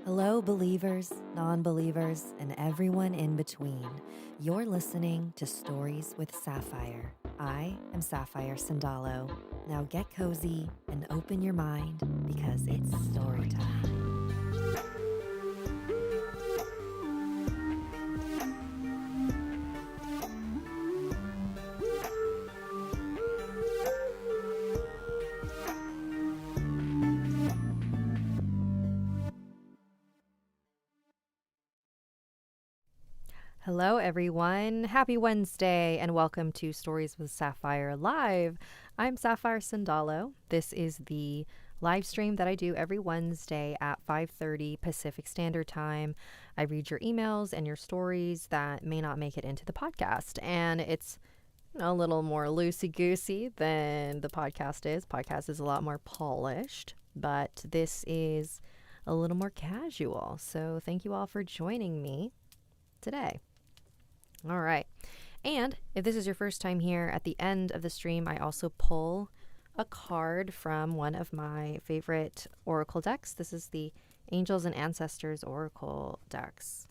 Hello, believers, non-believers, and everyone in between. You're listening to Stories with Sapphire. I am Sapphire Sandalo. Now get cozy and open your mind because it's story time. Hello, everyone. Happy Wednesday, and welcome to Stories with Sapphire Live. I'm Sapphire Sandalo. This is the live stream that I do every Wednesday at 5:30 Pacific Standard Time. I read your emails and your stories that may not make it into the podcast, and it's a little more loosey-goosey than the podcast is. Podcast is a lot more polished, but this is a little more casual. So thank you all for joining me today. All right. And if this is your first time here, at the end of the stream, I also pull a card from one of my favorite oracle decks. This is the Angels and Ancestors Oracle decks.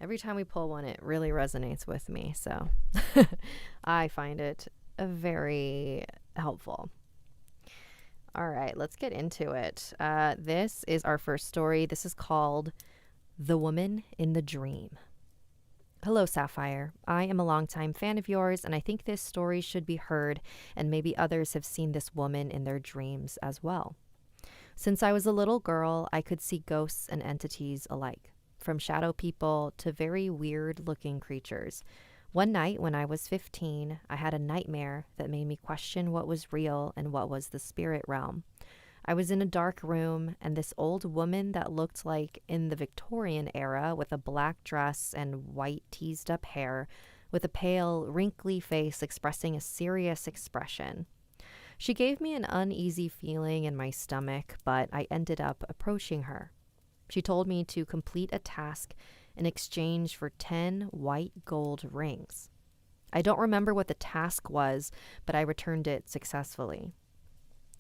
Every time we pull one, it really resonates with me. So I find it very helpful. All right, let's get into it. This is our first story. This is called The Woman in the Dream. Hello, Sapphire. I am a longtime fan of yours, and I think this story should be heard, and maybe others have seen this woman in their dreams as well. Since I was a little girl, I could see ghosts and entities alike, from shadow people to very weird-looking creatures. One night when I was 15, I had a nightmare that made me question what was real and what was the spirit realm. I was in a dark room, and this old woman that looked like in the Victorian era with a black dress and white teased up hair, with a pale, wrinkly face expressing a serious expression. She gave me an uneasy feeling in my stomach, but I ended up approaching her. She told me to complete a task in exchange for 10 white gold rings. I don't remember what the task was, but I returned it successfully.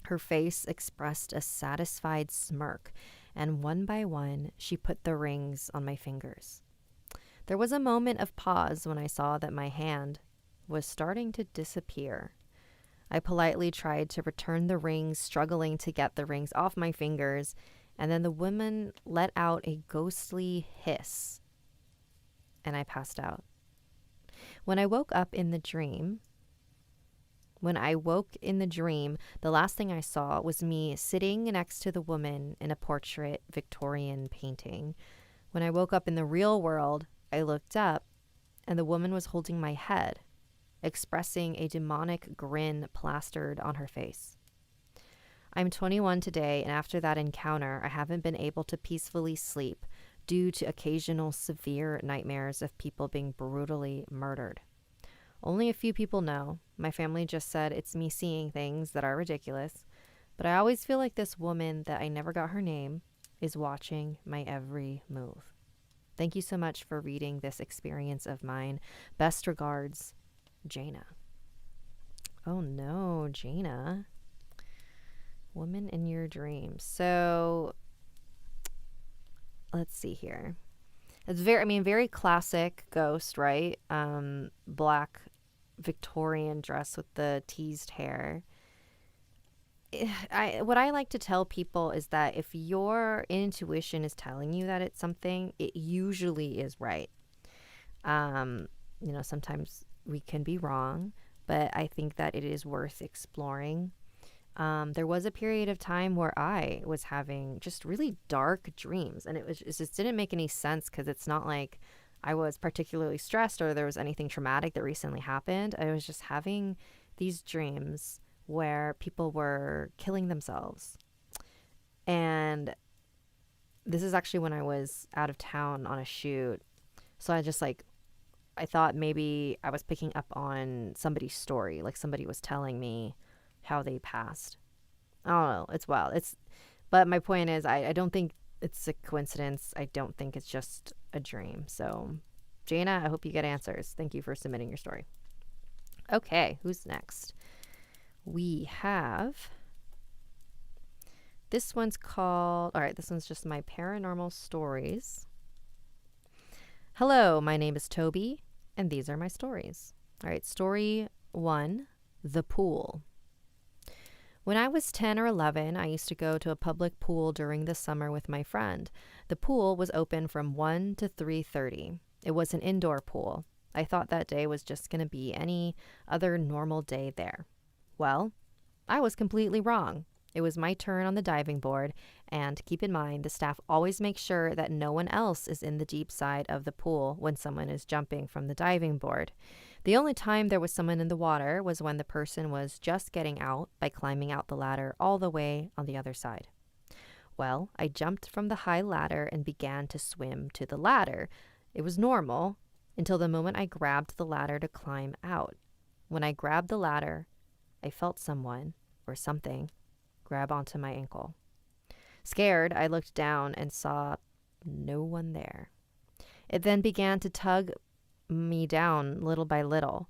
Her face expressed a satisfied smirk, and one by one, she put the rings on my fingers. There was a moment of pause when I saw that my hand was starting to disappear. I politely tried to return the rings, struggling to get the rings off my fingers, and then the woman let out a ghostly hiss, and I passed out. When I woke in the dream, the last thing I saw was me sitting next to the woman in a portrait Victorian painting. When I woke up in the real world, I looked up, and the woman was holding my head, expressing a demonic grin plastered on her face. I'm 21 today, and after that encounter, I haven't been able to peacefully sleep due to occasional severe nightmares of people being brutally murdered. Only a few people know. My family just said it's me seeing things that are ridiculous, but I always feel like this woman that I never got her name is watching my every move. Thank you so much for reading this experience of mine. Best regards, Jaina. Oh no, Jaina. Woman in your dreams. So let's see here. It's very classic ghost, right? Black Victorian dress with the teased hair. What I like to tell people is that if your intuition is telling you that it's something, it usually is right. Sometimes we can be wrong, but I think that it is worth exploring. There was a period of time where I was having just really dark dreams, and it just didn't make any sense because it's not like I was particularly stressed or there was anything traumatic that recently happened. I was just having these dreams where people were killing themselves. And this is actually when I was out of town on a shoot. So I thought maybe I was picking up on somebody's story, like somebody was telling me how they passed. I don't know. It's wild. But my point is, I don't think it's a coincidence. I don't think it's just a dream. So, Jaina, I hope you get answers. Thank you for submitting your story. Okay, who's next? We have... This one's called... All right, this one's just my paranormal stories. Hello, my name is Toby, and these are my stories. All right, story 1, The Pool. When I was 10 or 11, I used to go to a public pool during the summer with my friend. The pool was open from 1 to 3:30. It was an indoor pool. I thought that day was just going to be any other normal day there. Well, I was completely wrong. It was my turn on the diving board, and keep in mind, the staff always makes sure that no one else is in the deep side of the pool when someone is jumping from the diving board. The only time there was someone in the water was when the person was just getting out by climbing out the ladder all the way on the other side. Well, I jumped from the high ladder and began to swim to the ladder. It was normal until the moment I grabbed the ladder to climb out. When I grabbed the ladder, I felt someone or something grab onto my ankle. Scared, I looked down and saw no one there. It then began to tug me down little by little.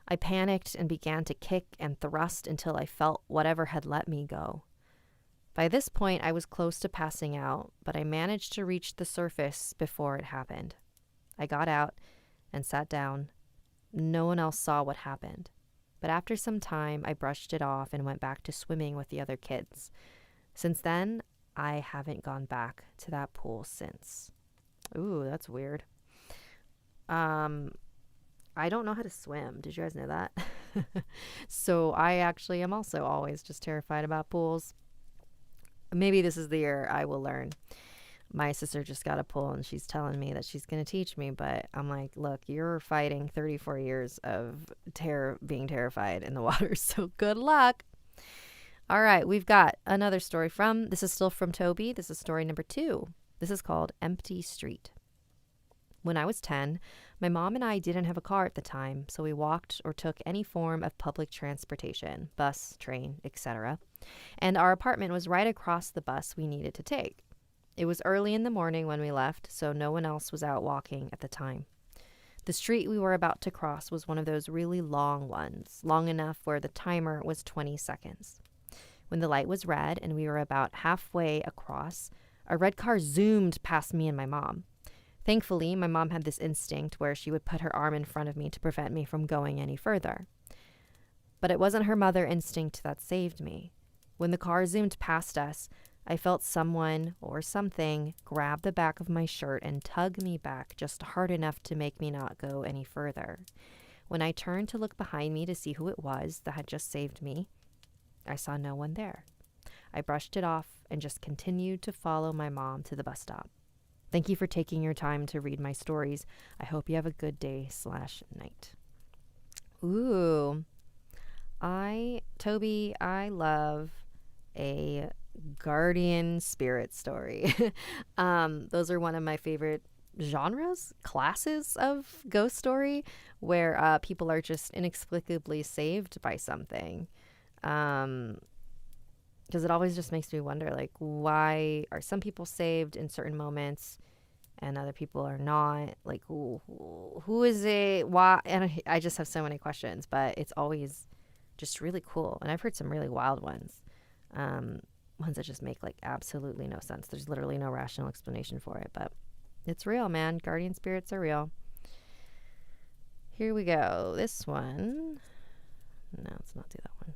I panicked and began to kick and thrust until I felt whatever had let me go. By this point, I was close to passing out, but I managed to reach the surface before it happened. I got out and sat down. No one else saw what happened. But after some time, I brushed it off and went back to swimming with the other kids. Since then, I haven't gone back to that pool since. Ooh, that's weird. I don't know how to swim. Did you guys know that? So I actually am also always just terrified about pools. Maybe this is the year I will learn. My sister just got a pool and she's telling me that she's going to teach me, but I'm like, look, you're fighting 34 years of being terrified in the water, so good luck. All right, we've got another story this is still from Toby. This is story number 2. This is called Empty Street. When I was 10, my mom and I didn't have a car at the time, so we walked or took any form of public transportation, bus, train, etc. And our apartment was right across the bus we needed to take. It was early in the morning when we left, so no one else was out walking at the time. The street we were about to cross was one of those really long ones, long enough where the timer was 20 seconds. When the light was red and we were about halfway across, a red car zoomed past me and my mom. Thankfully, my mom had this instinct where she would put her arm in front of me to prevent me from going any further. But it wasn't her mother instinct that saved me. When the car zoomed past us, I felt someone or something grab the back of my shirt and tug me back just hard enough to make me not go any further. When I turned to look behind me to see who it was that had just saved me, I saw no one there. I brushed it off and just continued to follow my mom to the bus stop. Thank you for taking your time to read my stories. I hope you have a good day/night. Ooh. Toby, I love a guardian spirit story. Those are one of my favorite classes of ghost story, where people are just inexplicably saved by something. Because it always just makes me wonder, like, why are some people saved in certain moments and other people are not? Like, who is it? Why? And I just have so many questions, but it's always just really cool. And I've heard some really wild ones. Ones that just make like absolutely no sense. There's literally no rational explanation for it, but it's real, man. Guardian spirits are real. Here we go. This one. No, let's not do that one.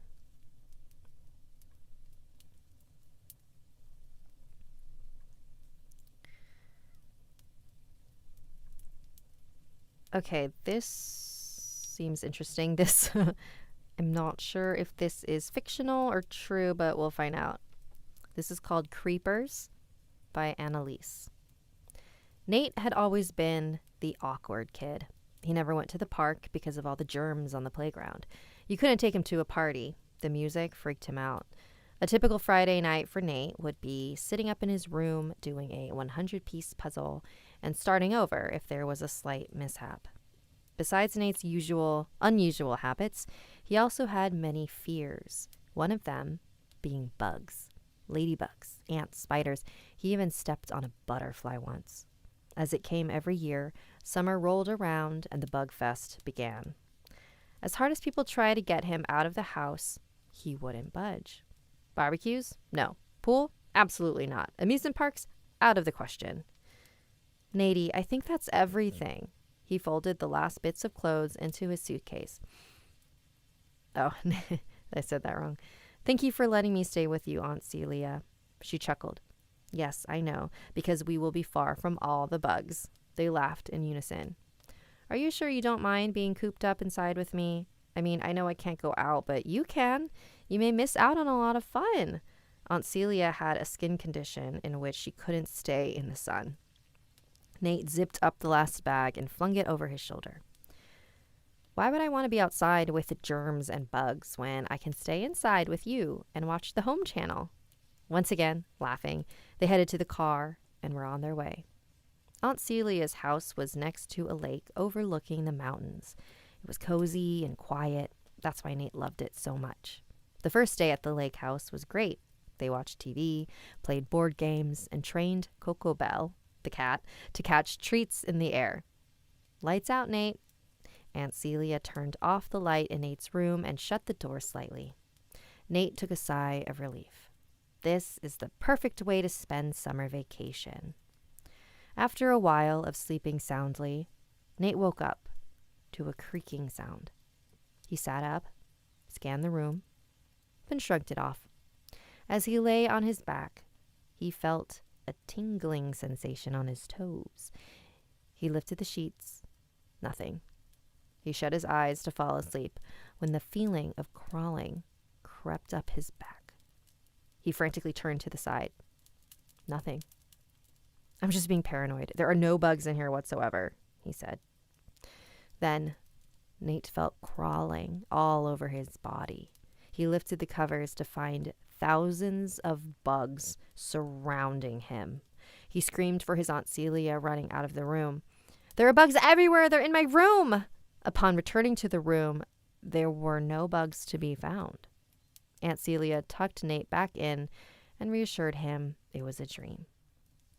Okay, this seems interesting. This, I'm not sure if this is fictional or true, but we'll find out. This is called Creepers by Annalise. Nate had always been the awkward kid. He never went to the park because of all the germs on the playground. You couldn't take him to a party. The music freaked him out. A typical Friday night for Nate would be sitting up in his room doing a 100-piece puzzle and starting over if there was a slight mishap. Besides Nate's unusual habits, he also had many fears. One of them being bugs. Ladybugs, ants, spiders. He even stepped on a butterfly once. As it came every year, summer rolled around and the bug fest began. As hard as people tried to get him out of the house, he wouldn't budge. Barbecues? No. Pool? Absolutely not. Amusement parks? Out of the question. Natey, I think that's everything. He folded the last bits of clothes into his suitcase. Oh, I said that wrong. Thank you for letting me stay with you, Aunt Celia. She chuckled. Yes, I know, because we will be far from all the bugs. They laughed in unison. Are you sure you don't mind being cooped up inside with me? I mean, I know I can't go out, but you can. You may miss out on a lot of fun. Aunt Celia had a skin condition in which she couldn't stay in the sun. Nate zipped up the last bag and flung it over his shoulder. Why would I want to be outside with the germs and bugs when I can stay inside with you and watch the home channel? Once again, laughing, they headed to the car and were on their way. Aunt Celia's house was next to a lake overlooking the mountains. It was cozy and quiet. That's why Nate loved it so much. The first day at the lake house was great. They watched TV, played board games, and trained Coco Bell, the cat, to catch treats in the air. Lights out, Nate. Aunt Celia turned off the light in Nate's room and shut the door slightly. Nate took a sigh of relief. This is the perfect way to spend summer vacation. After a while of sleeping soundly, Nate woke up to a creaking sound. He sat up, scanned the room, then shrugged it off. As he lay on his back, he felt a tingling sensation on his toes. He lifted the sheets. Nothing. He shut his eyes to fall asleep when the feeling of crawling crept up his back. He frantically turned to the side. Nothing. I'm just being paranoid. There are no bugs in here whatsoever, he said. Then Nate felt crawling all over his body. He lifted the covers to find thousands of bugs surrounding him. He screamed for his Aunt Celia, running out of the room. There are bugs everywhere. They're in my room. Upon returning to the room, there were no bugs to be found. Aunt Celia tucked Nate back in and reassured him it was a dream.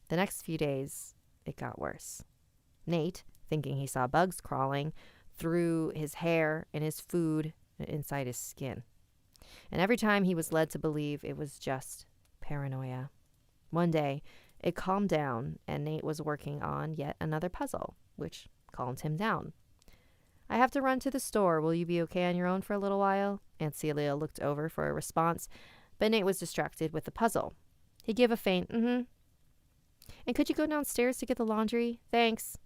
The next few days, it got worse. Nate, thinking he saw bugs crawling through his hair and his food and inside his skin. And every time he was led to believe it was just paranoia. One day, it calmed down and Nate was working on yet another puzzle, which calmed him down. I have to run to the store. Will you be okay on your own for a little while? Aunt Celia looked over for a response, but Nate was distracted with the puzzle. He gave a faint, And could you go downstairs to get the laundry? Thanks.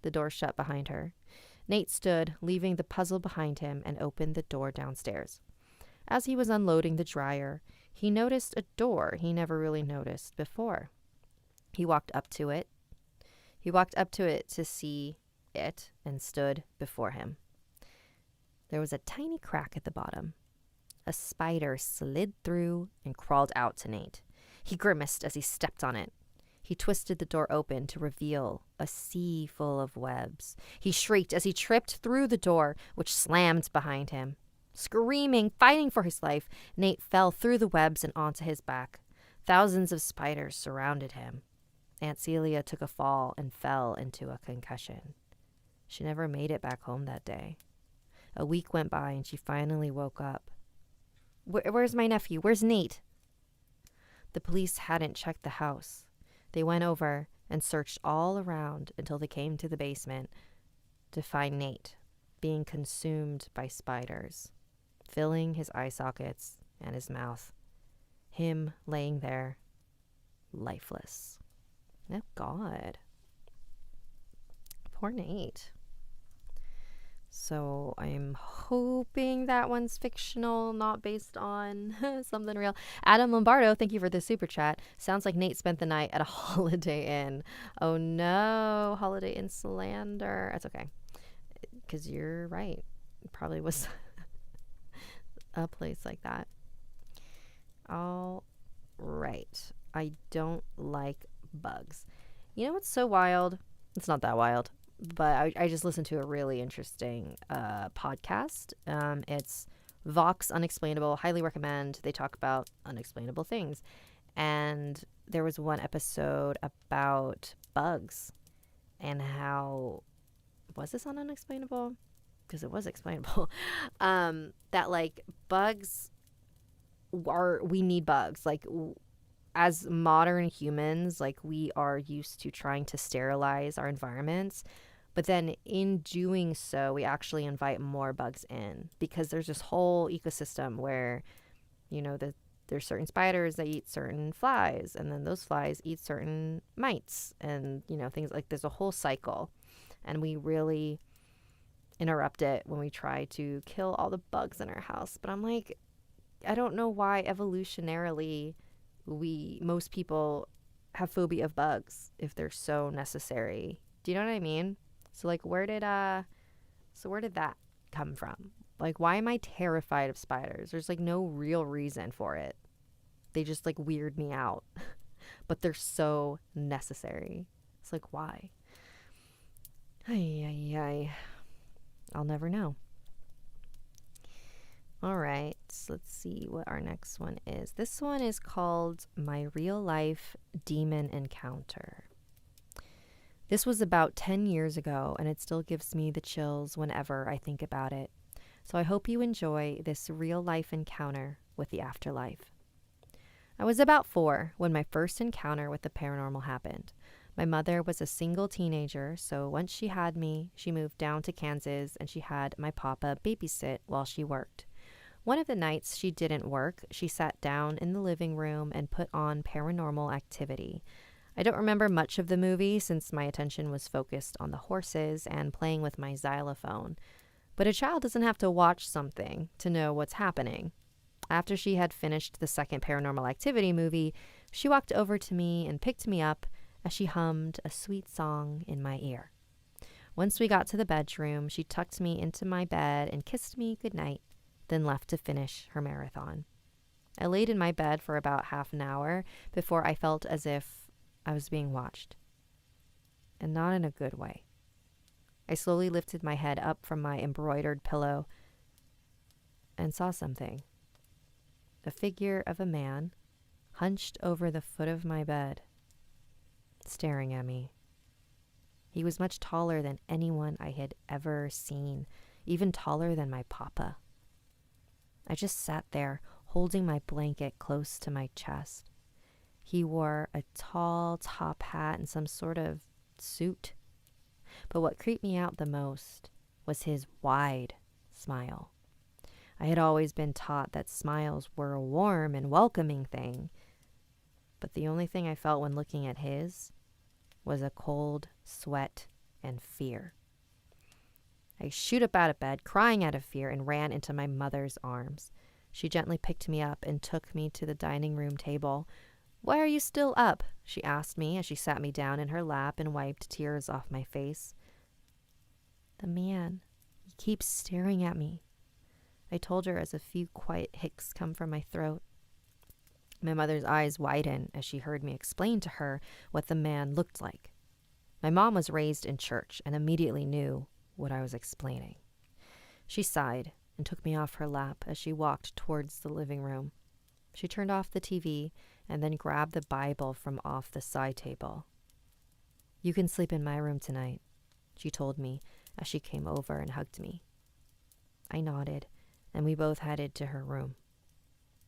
The door shut behind her. Nate stood, leaving the puzzle behind him, and opened the door downstairs. As he was unloading the dryer, he noticed a door he never really noticed before. He walked up to it to see it and stood before him. There was a tiny crack at the bottom. A spider slid through and crawled out to Nate. He grimaced as he stepped on it. He twisted the door open to reveal a sea full of webs. He shrieked as he tripped through the door, which slammed behind him. Screaming, fighting for his life, Nate fell through the webs and onto his back. Thousands of spiders surrounded him. Aunt Celia took a fall and fell into a concussion. She never made it back home that day. A week went by and she finally woke up. Where's my nephew? Where's Nate? The police hadn't checked the house. They went over and searched all around until they came to the basement to find Nate being consumed by spiders, filling his eye sockets and his mouth. Him laying there, lifeless. Oh, God. Poor Nate. So I'm hoping that one's fictional, not based on something real. Adam Lombardo, thank you for the super chat. Sounds like Nate spent the night at a Holiday Inn. Oh no, Holiday Inn slander. That's okay, because you're right. It probably was a place like that. All right. I don't like bugs. You know what's so wild? It's not that wild, but I just listened to a really interesting podcast. It's Vox Unexplainable. Highly recommend. They talk about unexplainable things. And there was one episode about bugs and how, was this on Unexplainable? Because it was explainable. That like bugs we need bugs. Like as modern humans, like we are used to trying to sterilize our environments, but then in doing so, we actually invite more bugs in because there's this whole ecosystem where, there's certain spiders that eat certain flies, and then those flies eat certain mites, and things like there's a whole cycle, and we really interrupt it when we try to kill all the bugs in our house. But I'm like, I don't know why evolutionarily most people have phobia of bugs if they're so necessary. Do you know what I mean? So like where did that come from? Like why am I terrified of spiders? There's like no real reason for it. They just like weird me out. But they're so necessary. It's like why? Ay. I'll never know. All right, let's see what our next one is. This one is called My Real Life Demon Encounter. This was about 10 years ago, and it still gives me the chills whenever I think about it. So I hope you enjoy this real life encounter with the afterlife. I was about 4 when my first encounter with the paranormal happened. My mother was a single teenager, so once she had me, she moved down to Kansas and she had my papa babysit while she worked. One of the nights she didn't work, she sat down in the living room and put on Paranormal Activity. I don't remember much of the movie since my attention was focused on the horses and playing with my xylophone. But a child doesn't have to watch something to know what's happening. After she had finished the second Paranormal Activity movie, she walked over to me and picked me up as she hummed a sweet song in my ear. Once we got to the bedroom, she tucked me into my bed and kissed me goodnight, then left to finish her marathon. I laid in my bed for about half an hour before I felt as if I was being watched. And not in a good way. I slowly lifted my head up from my embroidered pillow and saw something. A figure of a man hunched over the foot of my bed, staring at me. He was much taller than anyone I had ever seen, even taller than my papa. I just sat there, holding my blanket close to my chest. He wore a tall top hat and some sort of suit. But what creeped me out the most was his wide smile. I had always been taught that smiles were a warm and welcoming thing. But the only thing I felt when looking at his was a cold sweat and fear. I shoot up out of bed, crying out of fear, and ran into my mother's arms. She gently picked me up and took me to the dining room table. "Why are you still up?" she asked me as she sat me down in her lap and wiped tears off my face. "The man, he keeps staring at me," I told her as a few quiet hicks come from my throat. My mother's eyes widened as she heard me explain to her what the man looked like. My mom was raised in church and immediately knew what I was explaining. She sighed and took me off her lap as she walked towards the living room. She turned off the TV and then grabbed the Bible from off the side table. "You can sleep in my room tonight," she told me as she came over and hugged me. I nodded, and we both headed to her room.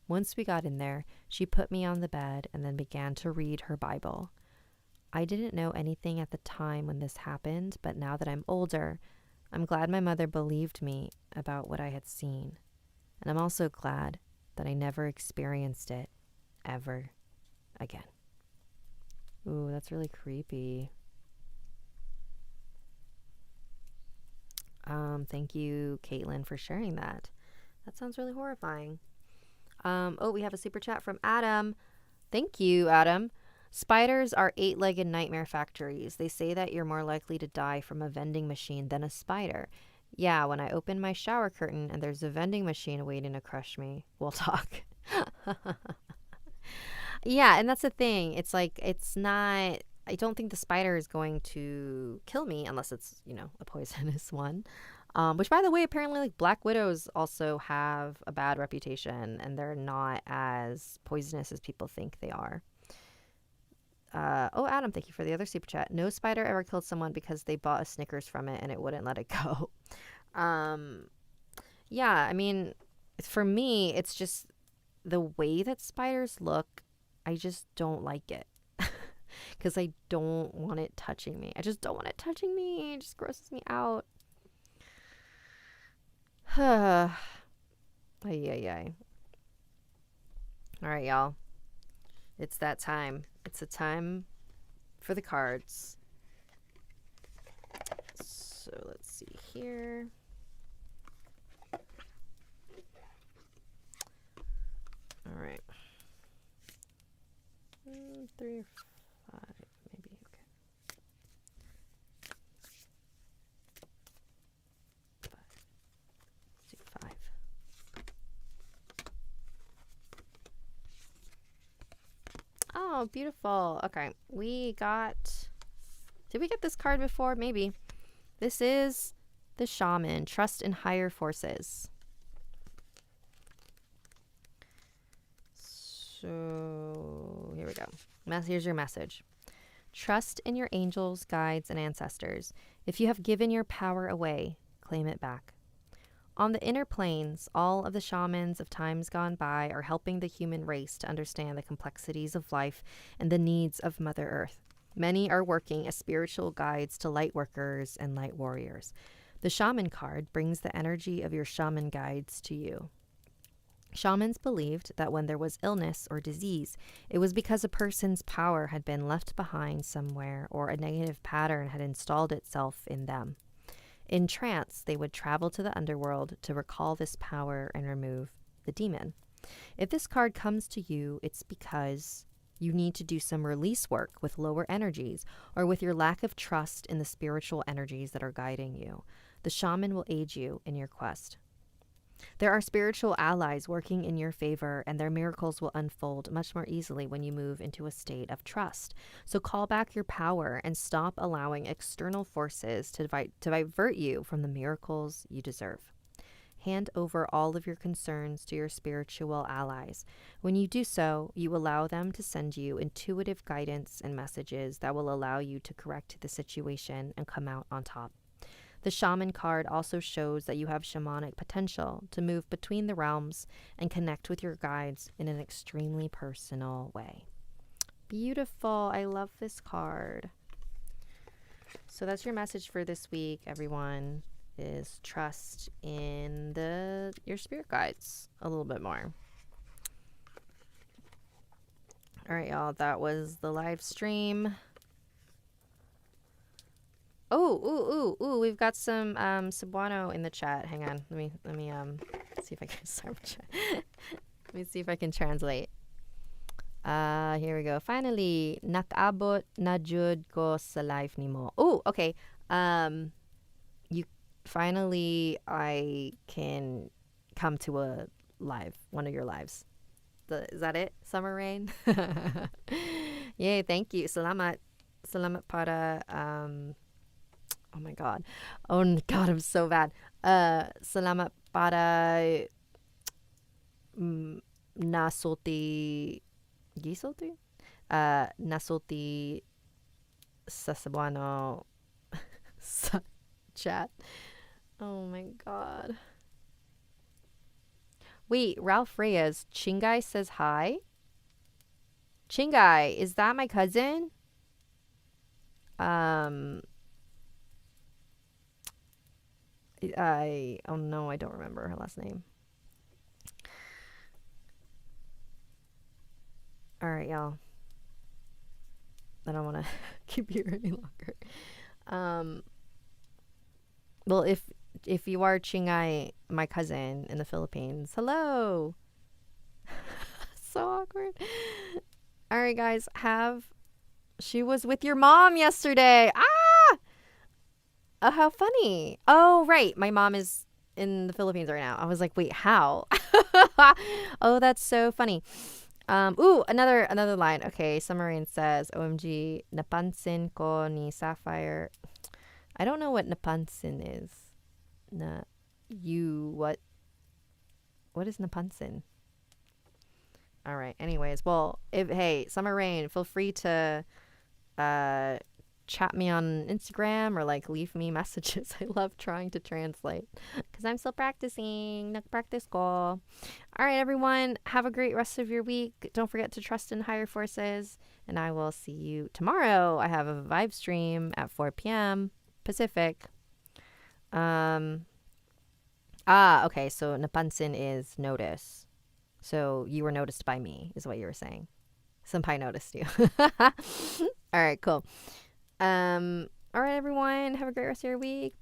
Once we got in there, she put me on the bed and then began to read her Bible. I didn't know anything at the time when this happened, but now that I'm older, I'm glad my mother believed me about what I had seen. And I'm also glad that I never experienced it ever again. Ooh, that's really creepy. Thank you, Caitlin, for sharing that. That sounds really horrifying. Oh, we have a super chat from Adam. Thank you, Adam. Spiders are 8-legged nightmare factories. They say that you're more likely to die from a vending machine than a spider. Yeah, when I open my shower curtain and there's a vending machine waiting to crush me, we'll talk. Yeah, and that's the thing. It's like, it's not, I don't think the spider is going to kill me unless it's, a poisonous one. Which, by the way, apparently, like, black widows also have a bad reputation, and they're not as poisonous as people think they are. Oh, Adam, thank you for the other super chat. No spider ever killed someone because they bought a Snickers from it and it wouldn't let it go. Yeah, I mean, for me, it's just the way that spiders look. I just don't like it because I don't want it touching me. I just don't want it touching me. It just grosses me out. Ay, ay, ay. All right, y'all. It's that time. It's a time for the cards. So let's see here. All right. 3 or 5, maybe. Okay. 5. Let's do 5. Oh, beautiful. Okay, we got... Did we get this card before? Maybe. This is the Shaman. Trust in higher forces. So, here we go. Here's your message. Trust in your angels, guides, and ancestors. If you have given your power away, claim it back. On the inner planes, all of the shamans of times gone by are helping the human race to understand the complexities of life and the needs of Mother Earth. Many are working as spiritual guides to light workers and light warriors. The Shaman card brings the energy of your shaman guides to you. Shamans believed that when there was illness or disease, it was because a person's power had been left behind somewhere or a negative pattern had installed itself in them. In trance, they would travel to the underworld to recall this power and remove the demon. If this card comes to you, it's because you need to do some release work with lower energies or with your lack of trust in the spiritual energies that are guiding you. The shaman will aid you in your quest. There are spiritual allies working in your favor, and their miracles will unfold much more easily when you move into a state of trust. So call back your power and stop allowing external forces to divert you from the miracles you deserve. Hand over all of your concerns to your spiritual allies. When you do so, you allow them to send you intuitive guidance and messages that will allow you to correct the situation and come out on top. The Shaman card also shows that you have shamanic potential to move between the realms and connect with your guides in an extremely personal way. Beautiful. I love this card. So that's your message for this week, everyone, is trust in your spirit guides a little bit more. All right, y'all. That was the live stream. Oh, ooh, we've got some Cebuano in the chat. Hang on. Let me see if I can Let me see if I can translate. Here we go. Finally, nakabot na jud ko sa live nimo. Oh, okay. I can come to a live, one of your lives. Is that it? Summer Rain? Yay, thank you. Salamat para oh my god. Oh god, I'm so bad. Salamat para nasulti gisulti? Nasulti sa Cebuano sa chat. Oh my god. Wait, Ralph Reyes, Chingai says hi? Chingai, is that my cousin? Oh no, I don't remember her last name. All right, y'all. I don't want to keep you any longer. Well, if you are Chingay, my cousin in the Philippines, hello. So awkward. All right, guys, she was with your mom yesterday. Ah! Oh, how funny. Oh, right. My mom is in the Philippines right now. I was like, wait, how? Oh, that's so funny. Ooh, another line. Okay, Summerrain says, OMG, napansin ko ni Sapphire. I don't know what napansin is. Na, what is napansin? All right. Anyways, well, hey, Summer Rain, feel free to uh chat me on Instagram or like leave me messages. I love trying to translate because I'm still practicing. Nagpractice ko. All right, everyone, have a great rest of your week. Don't forget to trust in higher forces, and I will see you tomorrow. I have a vibe stream at 4 p.m. Pacific. Okay, so napansin is notice. So you were noticed by me, is what you were saying. Senpai noticed you. All right, cool. All right, everyone. Have a great rest of your week.